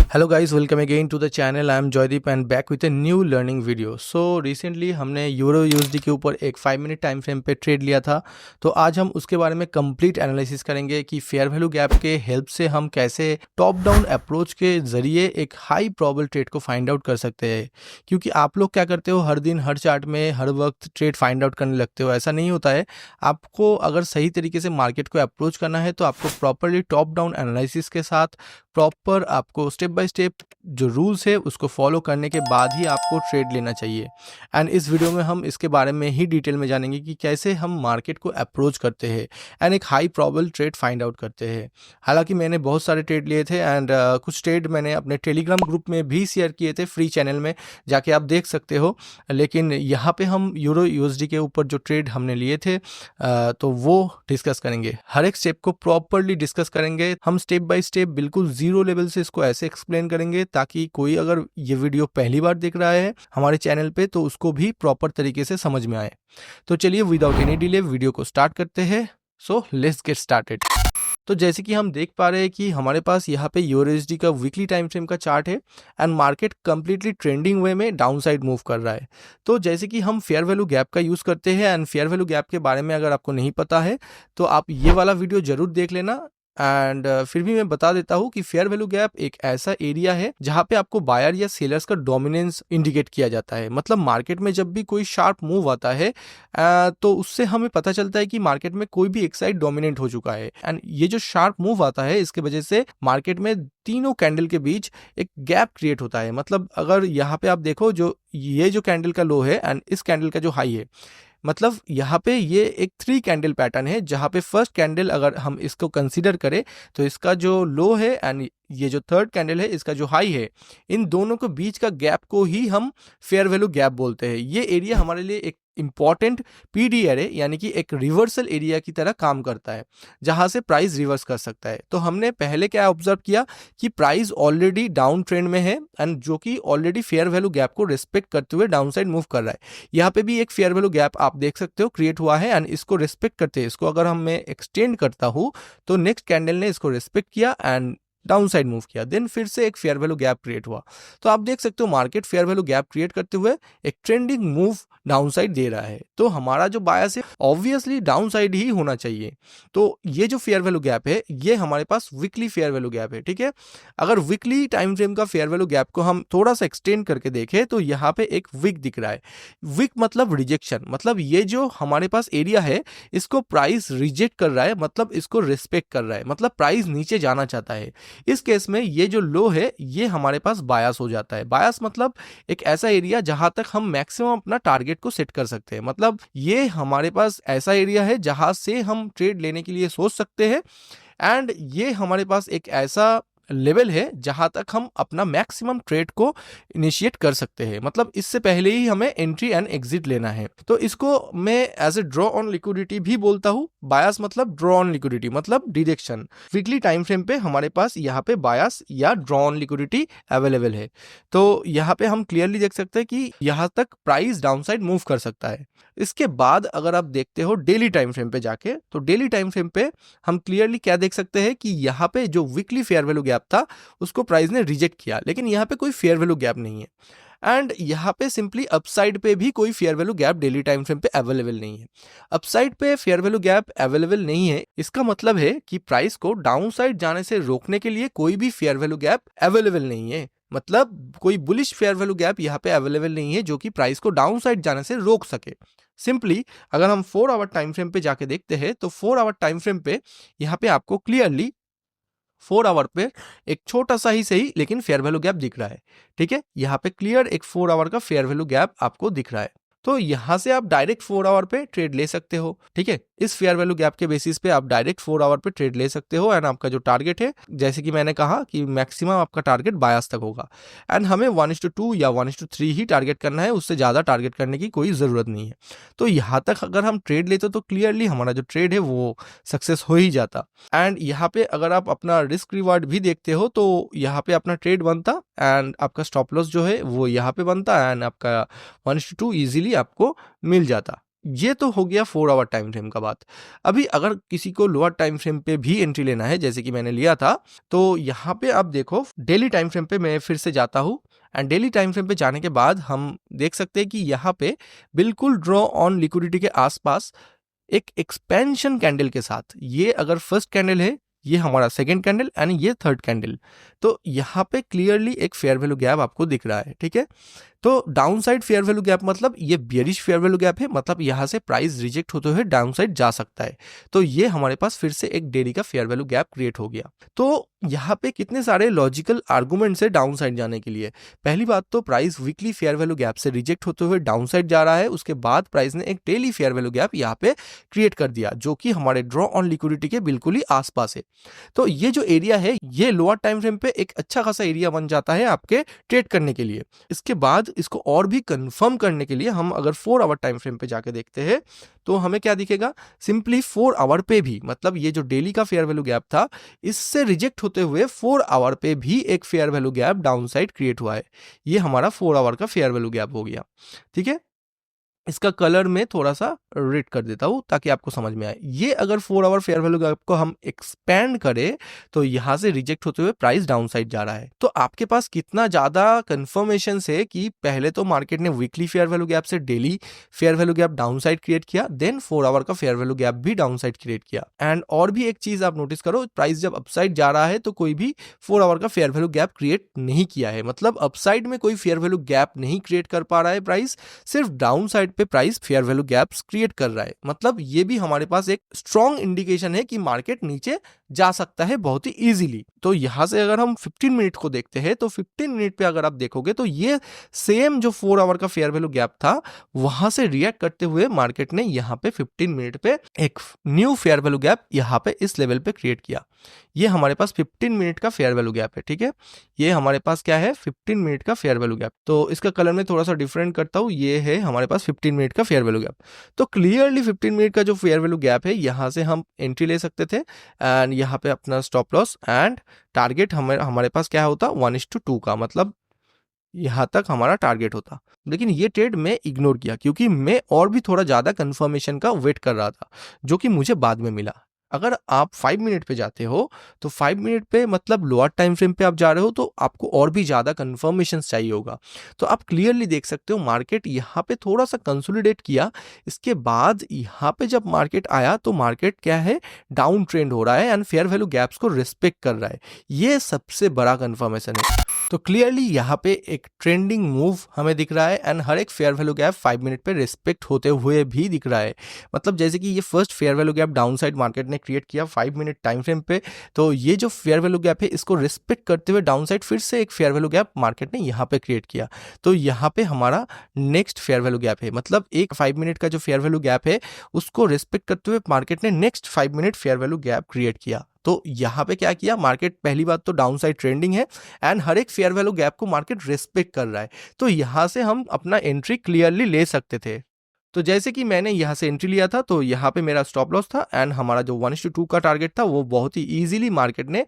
Hello guys, welcome again to the channel. I am Joydeep and back with a new learning video. So recently हमने euro USD के ऊपर एक 5 minute time frame पे trade लिया था। तो आज हम उसके बारे में कंप्लीट एनालिसिस करेंगे कि फेयर वैल्यू गैप के हेल्प से हम कैसे टॉप डाउन अप्रोच के ज़रिए एक हाई प्रॉबल ट्रेड को फाइंड आउट कर सकते हैं। क्योंकि आप लोग क्या करते हो, हर दिन हर चार्ट में हर वक्त ट्रेड फाइंड आउट करने लगते हो। ऐसा नहीं होता है। आपको अगर सही तरीके से मार्केट को अप्रोच करना है तो आपको प्रॉपरली टॉप डाउन एनालिसिस के साथ प्रॉपर आपको स्टेप बाय स्टेप जो रूल्स है उसको फॉलो करने के बाद ही आपको ट्रेड लेना चाहिए। एंड इस वीडियो में हम इसके बारे में ही डिटेल में जानेंगे कि कैसे हम मार्केट को अप्रोच करते हैं एंड एक high probable trade find out करते हैं। हालांकि मैंने बहुत सारे ट्रेड लिए थे एंड कुछ ट्रेड मैंने अपने टेलीग्राम ग्रुप में भी शेयर किए थे, फ्री चैनल में जाके आप देख सकते हो। लेकिन यहाँ पे हम यूरो यूएसडी के ऊपर जो ट्रेड हमने लिए थे तो वो डिस्कस करेंगे। हर एक स्टेप को प्रॉपरली डिस्कस करेंगे। हम स्टेप बाय स्टेप बिल्कुल जीरो लेवल से इसको ऐसे एक्सप्लेन करेंगे ताकि कोई अगर ये वीडियो पहली बार देख रहा है हमारे चैनल पे तो उसको भी प्रॉपर तरीके से समझ में आए। तो चलिए विदाउट एनी डिले वीडियो को स्टार्ट करते हैं। So let's get started. तो जैसे कि हम देख पा रहे हैं कि हमारे पास यहाँ पे यूएसडी का वीकली टाइम फ्रेम का चार्ट है एंड मार्केट कंप्लीटली ट्रेंडिंग वे में डाउन साइड मूव कर रहा है। तो जैसे कि हम फेयर वैल्यू गैप का यूज़ करते हैं एंड फेयर वैल्यू गैप के बारे में अगर आपको नहीं पता है तो आप ये वाला वीडियो जरूर देख लेना। एंड फिर भी मैं बता देता हूँ कि फेयर वैल्यू गैप एक ऐसा एरिया है जहाँ पे आपको बायर या सेलर्स का डोमिनेंस इंडिकेट किया जाता है। मतलब मार्केट में जब भी कोई शार्प मूव आता है तो उससे हमें पता चलता है कि मार्केट में कोई भी एक साइड डोमिनेंट हो चुका है। एंड ये जो शार्प मूव आता है इसके वजह से मार्केट में तीनों कैंडल के बीच एक गैप क्रिएट होता है। मतलब अगर यहाँ पे आप देखो, जो ये जो कैंडल का लो है एंड इस कैंडल का जो हाई है, मतलब यहाँ पे ये एक 3 कैंडल पैटर्न है जहाँ पे फर्स्ट कैंडल अगर हम इसको कंसीडर करें तो इसका जो लो है एंड ये जो थर्ड कैंडल है इसका जो हाई है, इन दोनों के बीच का गैप को ही हम फेयर वैल्यू गैप बोलते हैं। ये एरिया हमारे लिए एक इंपॉर्टेंट पीडी एरे यानी कि एक रिवर्सल एरिया की तरह काम करता है जहां से प्राइस रिवर्स कर सकता है। तो हमने पहले क्या ऑब्जर्व किया कि प्राइस ऑलरेडी डाउन ट्रेंड में है एंड जो कि ऑलरेडी फेयर वैल्यू गैप को रिस्पेक्ट करते हुए डाउन साइड मूव कर रहा है। यहाँ पे भी एक फेयर वैल्यू गैप आप देख सकते हो क्रिएट हुआ है एंड इसको रिस्पेक्ट करते हैं। इसको अगर हम मैं एक्सटेंड करता हूँ तो नेक्स्ट कैंडल ने इसको रिस्पेक्ट किया एंड डाउन साइड मूव किया, देन फिर से एक फेयर वैल्यू गैप क्रिएट हुआ। तो आप देख सकते हो market fair value gap create करते हुए एक ट्रेंडिंग मूव डाउन साइड दे रहा है। तो हमारा जो बायस है ऑब्वियसली डाउन साइड ही होना चाहिए। तो ये जो फेयर वैल्यू गैप है ये हमारे पास वीकली फेयर वैल्यू गैप है, ठीक है। अगर वीकली टाइम फ्रेम का फेयर वैल्यू गैप को हम थोड़ा सा एक्सटेंड करके देखें तो यहाँ पे एक विक दिख रहा है। विक मतलब रिजेक्शन, मतलब ये जो हमारे पास एरिया है इसको प्राइस रिजेक्ट कर रहा है, मतलब इसको रिस्पेक्ट कर रहा है, मतलब प्राइस नीचे जाना चाहता है। इस केस में ये जो लो है ये हमारे पास बायस हो जाता है। बायस मतलब एक ऐसा एरिया जहां तक हम मैक्सिमम अपना टारगेट को सेट कर सकते हैं। मतलब ये हमारे पास ऐसा एरिया है जहां से हम ट्रेड लेने के लिए सोच सकते हैं एंड ये हमारे पास एक ऐसा लेवल है जहां तक हम अपना मैक्सिमम ट्रेड को इनिशिएट कर सकते हैं। मतलब इससे पहले ही हमें एंट्री एंड एग्जिट लेना है। तो इसको मैं as a draw on liquidity भी बोलता हूँ। बायस मतलब ड्रॉ ऑन लिक्विडिटी, मतलब डिरेक्शन। वीकली टाइम फ्रेम पे हमारे पास यहाँ पे बायस या ड्रॉ ऑन लिक्विडिटी अवेलेबल है। तो यहाँ पे हम क्लियरली देख सकते हैं कि यहाँ तक प्राइस डाउन साइड मूव कर सकता है। इसके बाद अगर आप देखते हो डेली टाइम फ्रेम पे जाके, तो डेली टाइम फ्रेम पे हम क्लियरली क्या देख सकते हैं कि यहाँ पे जो वीकली फेयर वैल्यू गैप था उसको प्राइस ने रिजेक्ट किया, लेकिन यहाँ पे कोई फेयर वैल्यू गैप नहीं है। एंड यहाँ पे सिंपली अपसाइड पे भी कोई fair value gap daily time frame पे अवेलेबल नहीं है। अपसाइड पे फेयर वैल्यू गैप अवेलेबल नहीं है, इसका मतलब है कि प्राइस को डाउन साइड जाने से रोकने के लिए कोई भी फेयर वैल्यू गैप अवेलेबल नहीं है। मतलब कोई बुलिश फेयर वैल्यू गैप यहाँ पे अवेलेबल नहीं है जो कि प्राइस को डाउन साइड जाने से रोक सके। सिंपली अगर हम 4 आवर टाइम फ्रेम पे जाके देखते हैं तो 4 आवर टाइम फ्रेम पे यहाँ पे आपको क्लियरली 4 आवर पे एक छोटा सा ही सही लेकिन फेयर वैल्यू गैप दिख रहा है, ठीक है। यहाँ पे क्लियर एक 4 आवर का फेयर वैल्यू गैप आपको दिख रहा है। तो यहाँ से आप डायरेक्ट 4 आवर पे ट्रेड ले सकते हो, ठीक है। इस फेयर वैल्यू गैप के बेसिस पे आप डायरेक्ट 4 आवर पे ट्रेड ले सकते हो एंड आपका जो टारगेट है, जैसे कि मैंने कहा कि मैक्सिमम आपका टारगेट बायस तक होगा एंड हमें 1:2 या 1:3 ही टारगेट करना है, उससे ज़्यादा टारगेट करने की कोई ज़रूरत नहीं है। तो यहाँ तक अगर हम ट्रेड लेते तो क्लियरली हमारा जो ट्रेड है वो सक्सेस हो ही जाता। एंड यहाँ पे अगर आप अपना रिस्क रिवार्ड भी देखते हो तो यहाँ पे अपना ट्रेड बनता एंड आपका स्टॉप लॉस जो है वो यहाँ पे बनता एंड आपका 1:2 ईजिली आपको मिल जाता। ये तो हो गया 4 आवर टाइम फ्रेम का बात। अभी अगर किसी को लोअर टाइम फ्रेम पे भी एंट्री लेना है, जैसे कि मैंने लिया था, तो यहाँ पे आप देखो डेली टाइम फ्रेम पे मैं फिर से जाता हूँ एंड डेली टाइम फ्रेम पे जाने के बाद हम देख सकते हैं कि यहाँ पे बिल्कुल ड्रॉ ऑन लिक्विडिटी के आसपास एक एक्सपेंशन कैंडल के साथ, ये अगर फर्स्ट कैंडल है, ये हमारा सेकंड कैंडल एंड ये थर्ड कैंडल, तो यहाँ पे क्लियरली एक फेयर वैल्यू गैप आपको दिख रहा है, ठीक है। तो down side fair value gap मतलब ये बियरिश फेयर वैल्यू गैप है, मतलब यहाँ से प्राइस रिजेक्ट होते हुए डाउन साइड जा सकता है। तो ये हमारे पास फिर से एक डेली का फेयर वैल्यू गैप क्रिएट हो गया। तो यहाँ पे कितने सारे लॉजिकल आर्गुमेंट्स है डाउन साइड जाने के लिए। पहली बात तो price weekly fair value gap से रिजेक्ट होते हुए डाउन साइड जा रहा है, उसके बाद प्राइस ने एक डेली फेयर वैल्यू गैप यहाँ पे क्रिएट कर दिया, जो कि हमारे ड्रॉ ऑन लिक्विडिटी के बिल्कुल ही आसपास है। तो ये जो एरिया है, ये लोअर टाइम फ्रेम पे एक अच्छा खासा एरिया बन जाता है आपके ट्रेड करने के लिए। इसके बाद इसको और भी कंफर्म करने के लिए हम अगर 4 आवर टाइम फ्रेम पे जाके देखते हैं, तो हमें क्या दिखेगा, सिंपली 4 आवर पे भी, मतलब ये जो डेली का फेयर वैल्यू गैप था, इससे रिजेक्ट होते हुए 4 आवर पे भी एक fair value gap down side create हुआ है। ये हमारा 4 आवर का फेयर वैल्यू गैप हो गया, ठीक है। इसका कलर में थोड़ा सा रेड कर देता हूं ताकि आपको समझ में आए। ये अगर 4 आवर फेयर वैल्यू गैप को हम एक्सपेंड करें, तो यहां से रिजेक्ट होते हुए प्राइस डाउन साइड जा रहा है। तो आपके पास कितना ज्यादा कंफर्मेशन है कि पहले तो मार्केट ने वीकली फेयर वैल्यू गैप से daily fair value gap down side create किया, देन 4 आवर का फेयर वैल्यू गैप भी डाउन साइड क्रिएट किया। एंड और भी एक चीज आप नोटिस करो, प्राइस जब अपसाइड जा रहा है तो कोई भी 4 आवर का फेयर वैल्यू गैप क्रिएट नहीं किया है, मतलब अपसाइड में कोई फेयर वैल्यू गैप नहीं क्रिएट कर पा रहा है प्राइस, सिर्फ डाउन साइड पे price fair value gaps create कर रहा है। मतलब ये भी हमारे पास एक स्ट्रॉन्ग इंडिकेशन है कि मार्केट नीचे जा सकता है बहुत ही इजीली। तो यहां से अगर हम 15 मिनट को देखते हैं, तो 15 मिनट पे अगर आप देखोगे तो ये सेम जो 4 आवर का फेयर वैल्यू गैप था, वहां से रिएक्ट करते हुए मार्केट ने यहाँ पे 15 मिनट पे एक न्यू फेयर वैल्यू गैप यहाँ पे इस लेवल पे क्रिएट किया। ये हमारे पास 15 मिनट का फेयर वैल्यू गैप है, ठीक है। ये हमारे पास क्या है, 15 मिनट का फेयर वैल्यू गैप। तो इसका कलर में थोड़ा सा डिफरेंट करता हूँ, ये है हमारे पास 15 मिनट का फेयर वैल्यू गैप। तो क्लियरली 15 मिनट का जो फेयर वैल्यू गैप है, यहाँ से हम एंट्री ले सकते थे एंड यहाँ पे अपना स्टॉप लॉस एंड टारगेट हमारे पास क्या होता, 1:2 का, मतलब यहाँ तक हमारा टारगेट होता। लेकिन ये ट्रेड मैं इग्नोर किया क्योंकि मैं और भी थोड़ा ज़्यादा कंफर्मेशन का वेट कर रहा था, जो कि मुझे बाद में मिला। अगर आप 5 मिनट पे जाते हो, तो 5 मिनट पे मतलब लोअर टाइम फ्रेम पे आप जा रहे हो, तो आपको और भी ज़्यादा कंफर्मेशन चाहिए होगा। तो आप क्लियरली देख सकते हो मार्केट यहाँ पे थोड़ा सा कंसोलिडेट किया, इसके बाद यहाँ पे जब मार्केट आया तो मार्केट क्या है, डाउन ट्रेंड हो रहा है एंड फेयर वैल्यू गैप्स को रिस्पेक्ट कर रहा है। ये सबसे बड़ा कंफर्मेशन है। तो क्लियरली यहाँ पे एक ट्रेंडिंग मूव हमें दिख रहा है एंड हर एक फेयर वैल्यू गैप 5 मिनट पे रिस्पेक्ट होते हुए भी दिख रहा है। मतलब जैसे कि ये first fair value gap down side market ने क्रिएट किया 5 मिनट टाइम फ्रेम पे, तो ये जो फेयर वैल्यू गैप है इसको रिस्पेक्ट करते हुए डाउन साइड फिर से एक फेयर वैल्यू गैप मार्केट ने यहाँ पे क्रिएट किया। तो यहाँ पे हमारा नेक्स्ट फेयर वैल्यू गैप है, मतलब एक 5 मिनट का जो फेयर वैल्यू गैप है उसको रिस्पेक्ट करते हुए मार्केट ने next 5 minute fair value gap create किया। तो यहाँ पे क्या किया मार्केट, पहली बात तो डाउन साइड ट्रेंडिंग है एंड हर एक फेयर वैल्यू गैप को मार्केट रिस्पेक्ट कर रहा है। तो यहाँ से हम अपना एंट्री क्लियरली ले सकते थे। तो जैसे कि मैंने यहाँ से एंट्री लिया था, तो यहाँ पे मेरा स्टॉप लॉस था एंड हमारा जो 1:2 का टारगेट था वो बहुत ही इजीली मार्केट ने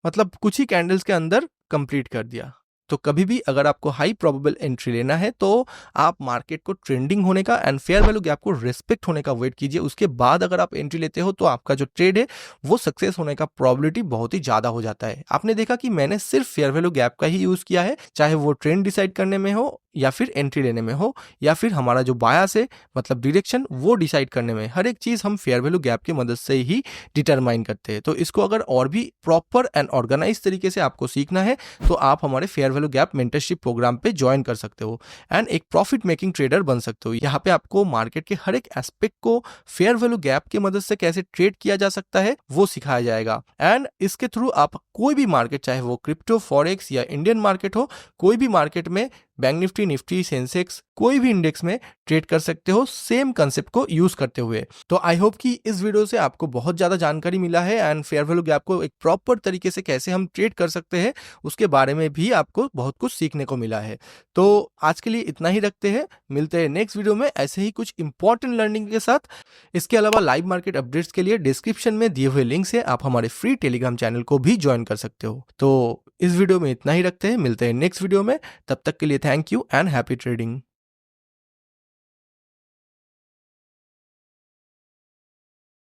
मतलब कुछ ही कैंडल्स के अंदर कंप्लीट कर दिया। तो कभी भी अगर आपको हाई प्रोबेबल एंट्री लेना है, तो आप मार्केट को ट्रेंडिंग होने का एंड फेयर वैल्यू गैप को रिस्पेक्ट होने का वेट कीजिए। उसके बाद अगर आप एंट्री लेते हो, तो आपका जो ट्रेड है वो सक्सेस होने का प्रोबेबिलिटी बहुत ही ज़्यादा हो जाता है। आपने देखा कि मैंने सिर्फ फेयर वैल्यू गैप का ही यूज़ किया है, चाहे वो ट्रेंड डिसाइड करने में हो या फिर एंट्री लेने में हो या फिर हमारा जो बायस है मतलब डायरेक्शन वो डिसाइड करने में, हर एक चीज़ हम फेयर वैल्यू गैप की मदद से ही डिटरमाइन करते हैं। तो इसको अगर और भी प्रॉपर एंड ऑर्गेनाइज तरीके से आपको सीखना है, तो आप हमारे fair value gap mentorship programme पे ज्वाइन कर सकते हो एंड एक प्रॉफिट मेकिंग ट्रेडर बन सकते हो। यहाँ पे आपको मार्केट के हर एक एस्पेक्ट को फेयर वैल्यू गैप की मदद से कैसे ट्रेड किया जा सकता है वो सिखाया जाएगा एंड इसके थ्रू आप कोई भी मार्केट, चाहे वो क्रिप्टो, फॉरेक्स या इंडियन मार्केट हो, कोई भी मार्केट में बैंक निफ्टी, निफ्टी, सेंसेक्स, कोई भी इंडेक्स में ट्रेड कर सकते हो सेम कंसेप्ट को यूज करते हुए। तो आई होप कि इस वीडियो से आपको बहुत ज़्यादा जानकारी मिला है एंड फेयर वैल्यू गैप को एक प्रॉपर तरीके से कैसे हम ट्रेड कर सकते हैं उसके बारे में भी आपको बहुत कुछ सीखने को मिला है। तो आज के लिए इतना ही रखते हैं, मिलते हैं नेक्स्ट वीडियो में ऐसे ही कुछ इंपॉर्टेंट लर्निंग के साथ। इसके अलावा लाइव मार्केट अपडेट्स के लिए डिस्क्रिप्शन में दिए हुए लिंक से आप हमारे फ्री टेलीग्राम चैनल को भी ज्वाइन कर सकते हो। तो इस वीडियो में इतना ही रखते हैं, मिलते हैं नेक्स्ट वीडियो में, तब तक के लिए thank you and happy trading.